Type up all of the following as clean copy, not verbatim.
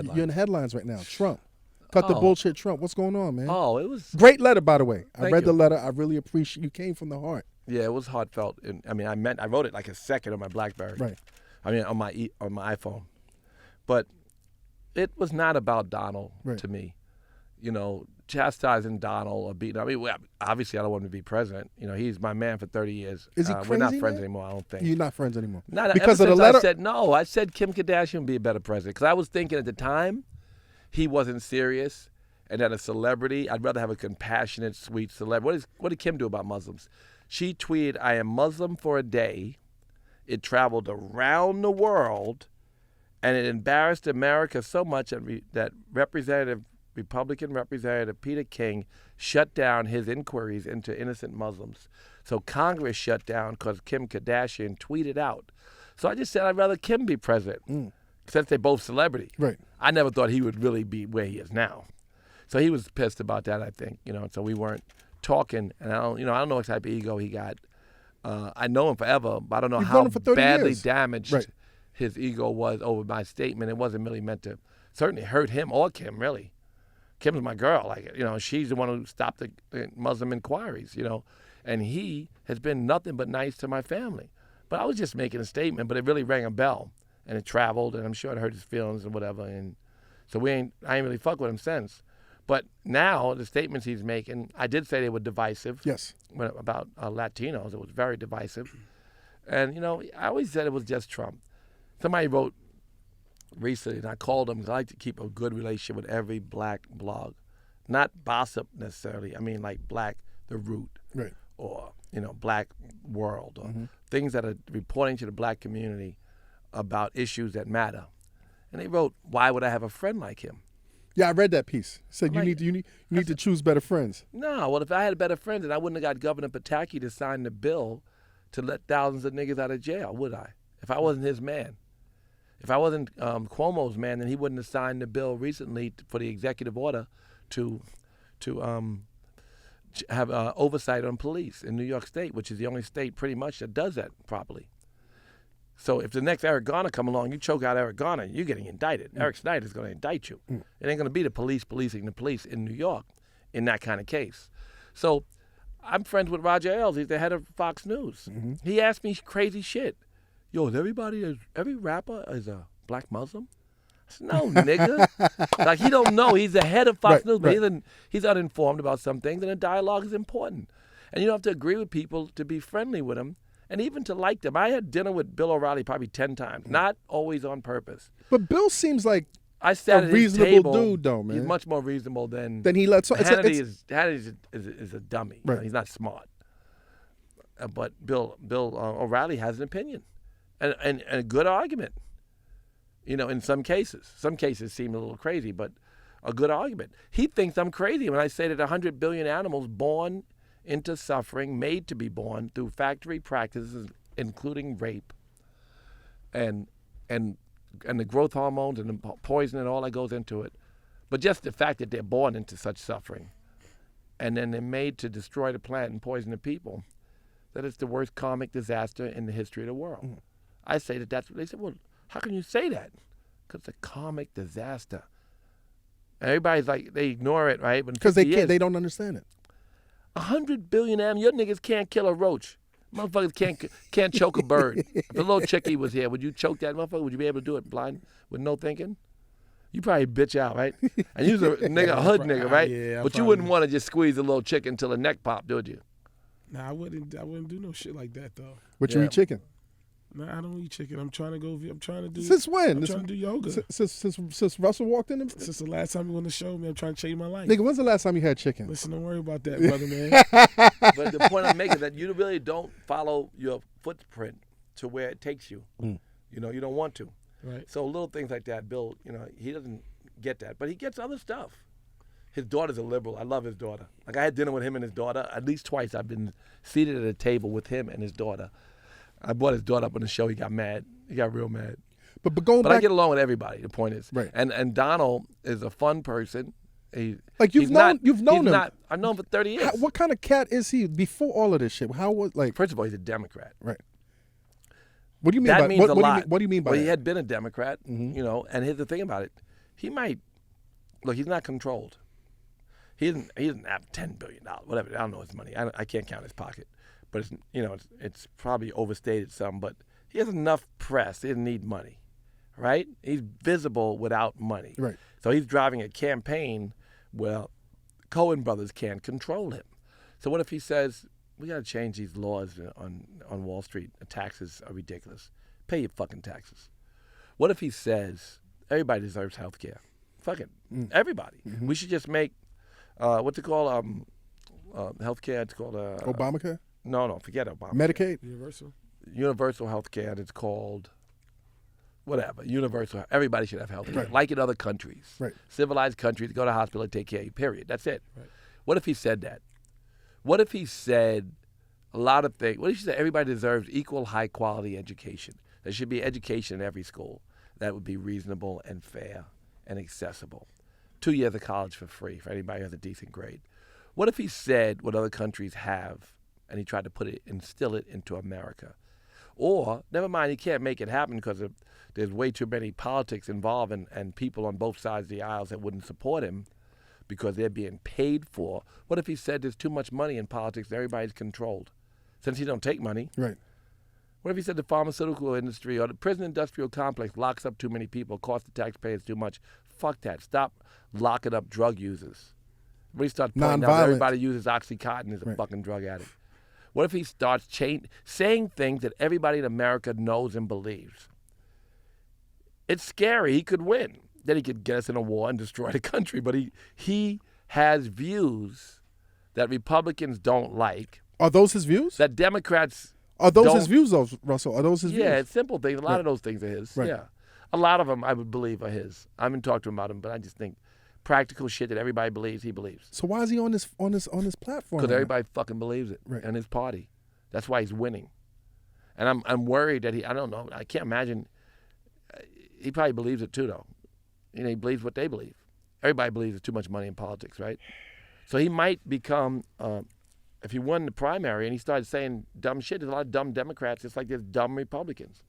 You're in the headlines right now. Trump. Cut the bullshit, Trump. What's going on, man? Oh, it was great letter, by the way. I read you. the letter. I really appreciate you. Came from the heart. Yeah, it was heartfelt. And, I wrote it like a second on my BlackBerry. Right. On my iPhone. But it was not about Donald to me. Chastising Donald or beating. Obviously, I don't want him to be president. He's my man for 30 years. Is he crazy? We're not friends anymore, I don't think. You're not friends anymore? Not because ever of the since letter? I said Kim Kardashian would be a better president. Because I was thinking at the time he wasn't serious. And that a celebrity, I'd rather have a compassionate, sweet celebrity. What did Kim do about Muslims? She tweeted, "I am Muslim for a day." It traveled around the world, and it embarrassed America so much that Republican Representative Peter King shut down his inquiries into innocent Muslims. So Congress shut down because Kim Kardashian tweeted out. So I just said I'd rather Kim be president, since they're both celebrity. Right. I never thought he would really be where he is now. So he was pissed about that, I think. So we weren't talking, and I don't know what type of ego he got. I know him forever, but I don't know how badly damaged his ego was over my statement. It wasn't really meant to certainly hurt him or Kim, really. Kim's my girl. She's the one who stopped the Muslim inquiries, and he has been nothing but nice to my family. But I was just making a statement, but it really rang a bell, and it traveled, and I'm sure it hurt his feelings and whatever. And so I ain't really fuck with him since. But now the statements he's making, I did say they were divisive. Yes. About Latinos, it was very divisive. And, I always said it was just Trump. Somebody wrote recently, and I called him, because I like to keep a good relationship with every black blog. Not gossip necessarily. I mean, like Black The Root. Right. Or, Black World. Or things that are reporting to the black community about issues that matter. And they wrote, "Why would I have a friend like him?" Yeah, I read that piece. It said you need to choose better friends. No, well, if I had better friends, then I wouldn't have got Governor Pataki to sign the bill to let thousands of niggas out of jail, would I? If I wasn't his man. If I wasn't Cuomo's man, then he wouldn't have signed the bill recently for the executive order to have oversight on police in New York State, which is the only state pretty much that does that properly. So if the next Eric Garner come along, you choke out Eric Garner, you're getting indicted. Eric Snyder's going to indict you. It ain't going to be the police policing the police in New York in that kind of case. So I'm friends with Roger Ailes. He's the head of Fox News. He asked me crazy shit. Yo, every rapper is a black Muslim? I said, no, nigga. Like, he don't know. He's the head of Fox News, but he's uninformed about some things, and a dialogue is important. And you don't have to agree with people to be friendly with them. And even to like them. I had dinner with Bill O'Reilly probably 10 times, not always on purpose. But Bill seems like a reasonable dude, though, man. He's much more reasonable than he lets. Hannity is a dummy. Right. He's not smart. But Bill O'Reilly has an opinion, and a good argument. In some cases. Some cases seem a little crazy, but a good argument. He thinks I'm crazy when I say that 100 billion animals born into suffering, made to be born through factory practices, including rape, and the growth hormones and the poison and all that goes into it. But just the fact that they're born into such suffering, and then they're made to destroy the planet and poison the people, that it's the worst karmic disaster in the history of the world. I say that's what they said. Well, how can you say that? Because it's a karmic disaster. And everybody's like, they ignore it, right? Because they don't understand it. 100 billion animals. Your niggas can't kill a roach. Motherfuckers can't choke a bird. If a little chickie was here, would you choke that motherfucker? Would you be able to do it blind with no thinking? You probably bitch out, right? And you's a hood nigga, right? Yeah, but you wouldn't want to just squeeze a little chicken until the neck popped, would you? Nah, I wouldn't do no shit like that though. But you eat chicken. Nah, I don't eat chicken. I'm trying to do. Since when? I'm trying to do yoga. Since Russell walked in? Since the last time you went to show me, I'm trying to change my life. Nigga, when's the last time you had chicken? Listen, don't worry about that, brother, man. But the point I'm making is that you really don't follow your footprint to where it takes you. You don't want to. Right. So little things like that, Bill, he doesn't get that. But he gets other stuff. His daughter's a liberal. I love his daughter. Like, I had dinner with him and his daughter. At least twice I've been seated at a table with him and his daughter. I brought his daughter up on the show. He got mad. He got real mad. But going back, I get along with everybody. The point is, right. And Donald is a fun person. You've known him. I've known him for 30 years. What kind of cat is he before all of this shit? First of all, he's a Democrat. Right. What do you mean that by means a lot. What do you mean by that? Well, he had been a Democrat, and here's the thing about it. he might look. He's not controlled. He doesn't have $10 billion, whatever. I don't know his money. I can't count his pocket, but it's probably overstated some. But he has enough press. He doesn't need money, right? He's visible without money. Right. So he's driving a campaign. Well, Cohen brothers can't control him. So what if he says, we got to change these laws on Wall Street. The taxes are ridiculous. Pay your fucking taxes. What if he says, everybody deserves health care? Fuck it. Everybody. Mm-hmm. We should just make, what's it called? Health care. It's called... Obamacare? No, forget Obamacare. Medicaid? Universal health care, and it's called... whatever, universal. Everybody should have health care, right. like in other countries. Right. Civilized countries, go to the hospital and take care of you, period. That's it. Right. What if he said that? What if he said a lot of things? What if he said everybody deserves equal high-quality education? There should be education in every school that would be reasonable and fair and accessible. 2 years of college for free for anybody who has a decent grade. What if he said what other countries have, and he tried to instill it into America? Or, never mind, he can't make it happen because there's way too many politics involved and people on both sides of the aisles that wouldn't support him because they're being paid for. What if he said there's too much money in politics and everybody's controlled? Since he don't take money. Right. What if he said the pharmaceutical industry or the prison industrial complex locks up too many people, costs the taxpayers too much? Fuck that. Stop locking up drug users. Everybody starts pointing out everybody uses Oxycontin as a fucking drug addict. What if he starts saying things that everybody in America knows and believes? It's scary. He could win. Then he could get us in a war and destroy the country. But he has views that Republicans don't like. Are those his views? That Democrats Are those his views, though, Russell? Are those his views? Yeah, it's simple things. A lot of those things are his. Right. Yeah. A lot of them, I would believe, are his. I haven't talked to him about them, but I just think practical shit that everybody believes, he believes. So why is he on this platform? Because everybody fucking believes it. Right. And his party. That's why he's winning. And I'm worried that I don't know, I can't imagine. He probably believes it too, though. He believes what they believe. Everybody believes there's too much money in politics, right? So he might become, if he won the primary and he started saying dumb shit, there's a lot of dumb Democrats, just like there's dumb Republicans.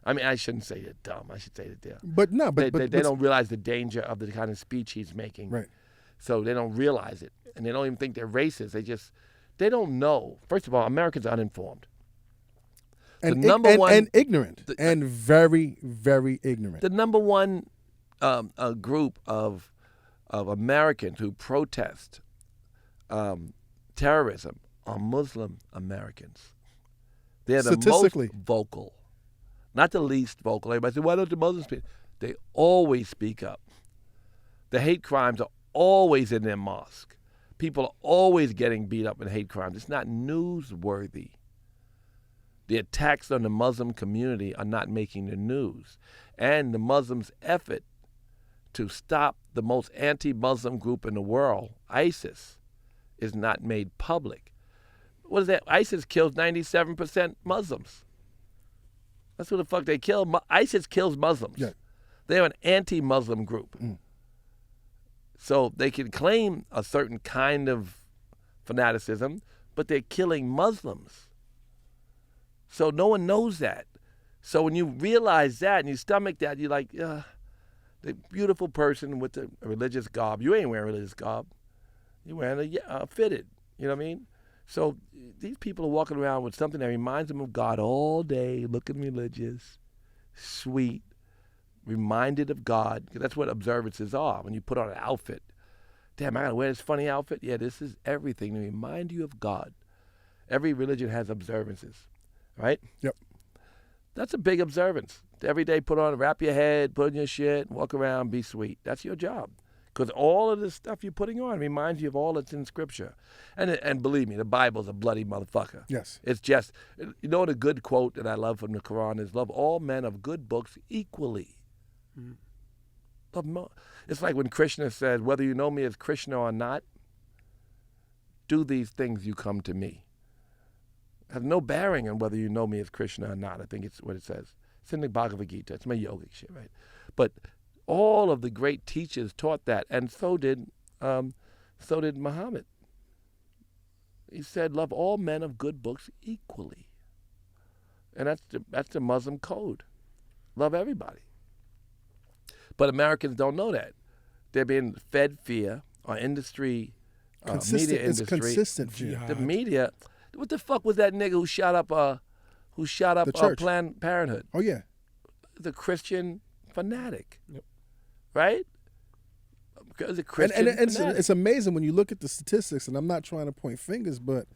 I mean, I shouldn't say they're dumb. I should say that they're. But no, they don't realize the danger of the kind of speech he's making. Right. So they don't realize it. And they don't even think they're racist. They don't know. First of all, Americans are uninformed. And ignorant. And very, very ignorant. The number one group of Americans who protest terrorism are Muslim Americans. They're the most vocal. Not the least vocal. Everybody says, why don't the Muslims speak? They always speak up. The hate crimes are always in their mosque. People are always getting beat up in hate crimes. It's not newsworthy. The attacks on the Muslim community are not making the news. And the Muslims' effort to stop the most anti-Muslim group in the world, ISIS, is not made public. What is that? ISIS kills 97% Muslims. That's what the fuck they kill. ISIS kills Muslims. Yeah. They're an anti-Muslim group. Mm. So they can claim a certain kind of fanaticism, but they're killing Muslims. So no one knows that. So when you realize that and you stomach that, you're like, the beautiful person with the religious garb. You ain't wearing religious garb. You're wearing a fitted. You know what I mean? So these people are walking around with something that reminds them of God all day, looking religious, sweet, reminded of God. Because that's what observances are. When you put on an outfit, damn, I gotta wear this funny outfit. Yeah, this is everything to remind you of God. Every religion has observances, right? Yep. That's a big observance. Every day, wrap your head, put on your shit, walk around, be sweet. That's your job. Because all of this stuff you're putting on reminds you of all that's in Scripture. And believe me, the Bible's a bloody motherfucker. Yes. It's just, you know what a good quote that I love from the Quran is, love all men of good books equally. Mm. It's like when Krishna says, whether you know me as Krishna or not, do these things, you come to me. It has no bearing on whether you know me as Krishna or not. I think it's what it says. It's in the Bhagavad Gita. It's my yogic shit, right? But all of the great teachers taught that, and so did Muhammad. He said, love all men of good books equally. And that's the Muslim code. Love everybody. But Americans don't know that. They're being fed fear on industry, media It's industry. consistent fear. The media. What the fuck was that nigga who shot up The church. Planned Parenthood? Oh yeah. The Christian fanatic. Yep. Right? Because the Christian And fanatic. it's amazing when you look at the statistics, and I'm not trying to point fingers, but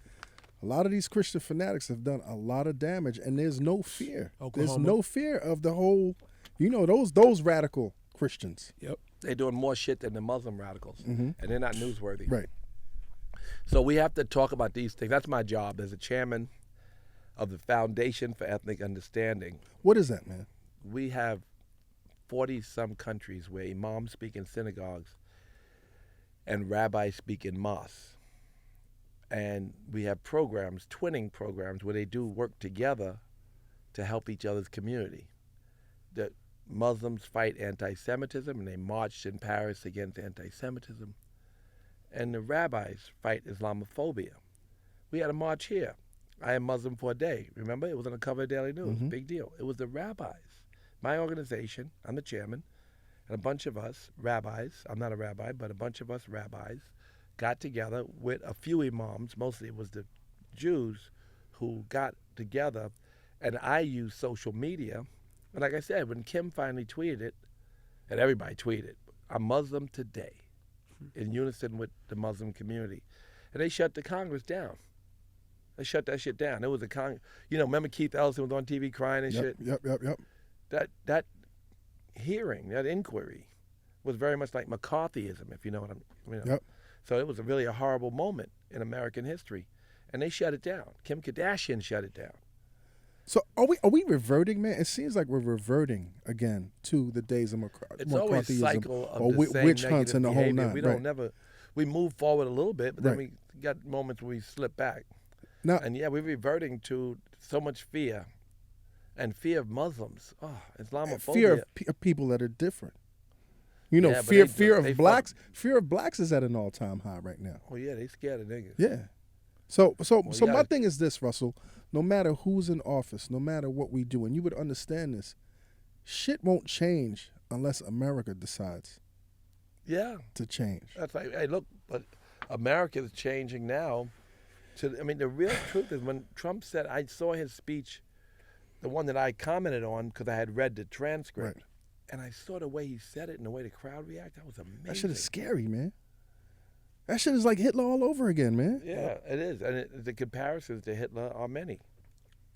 a lot of these Christian fanatics have done a lot of damage, and there's no fear. There's Oklahoma. no fear of the whole, those radical Christians. Yep. They're doing more shit than the Muslim radicals, and they're not newsworthy. Right. So we have to talk about these things. That's my job as a chairman of the Foundation for Ethnic Understanding. What is that, man? We have 40-some countries where imams speak in synagogues and rabbis speak in mosques. And we have programs, twinning programs, where they do work together to help each other's community. The Muslims fight anti-Semitism, and they marched in Paris against anti-Semitism. And the rabbis fight Islamophobia. We had a march here. I am Muslim for a day. Remember? It was on the cover of Daily News. Big deal. It was the rabbis. My organization, I'm the chairman, and a bunch of us rabbis, I'm not a rabbi, but a bunch of us rabbis, got together with a few imams, mostly it was the Jews, who got together, and I used social media. And like I said, when Kim finally tweeted it, and everybody tweeted, I'm Muslim today, in unison with the Muslim community. And they shut the Congress down. They shut that shit down. It was a remember Keith Ellison was on TV crying and shit? Yep. That hearing, that inquiry, was very much like McCarthyism, if you know what I'm. Yep. So it was really a horrible moment in American history, and they shut it down. Kim Kardashian shut it down. So are we reverting, man? It seems like we're reverting again to the days of It's always a McCarthyism cycle of or the same witch hunts negative and the whole behavior. nine. We don't right. never. We move forward a little bit, but then Right. we got moments where we slip back. Now, And yeah, we're reverting to so much fear, and fear of Muslims. Oh, Islamophobia. fear of people that are different. Yeah, but fear they of blacks. Fear of blacks is at an all-time high right now. Oh yeah, they scared of niggas. Yeah. So you my gotta- thing is this, Russell. No matter who's in office, no matter what we do, and you would understand this, shit won't change unless America decides Yeah, to change. that's like, hey, look, but America's changing now. The real truth is when Trump said, I saw his speech, the one that I commented on because I had read the transcript, Right. and I saw the way he said it and the way the crowd reacted. That was amazing. That shit is scary, man. That shit is like Hitler all over again, man. Yeah, it is, and the comparisons to Hitler are many.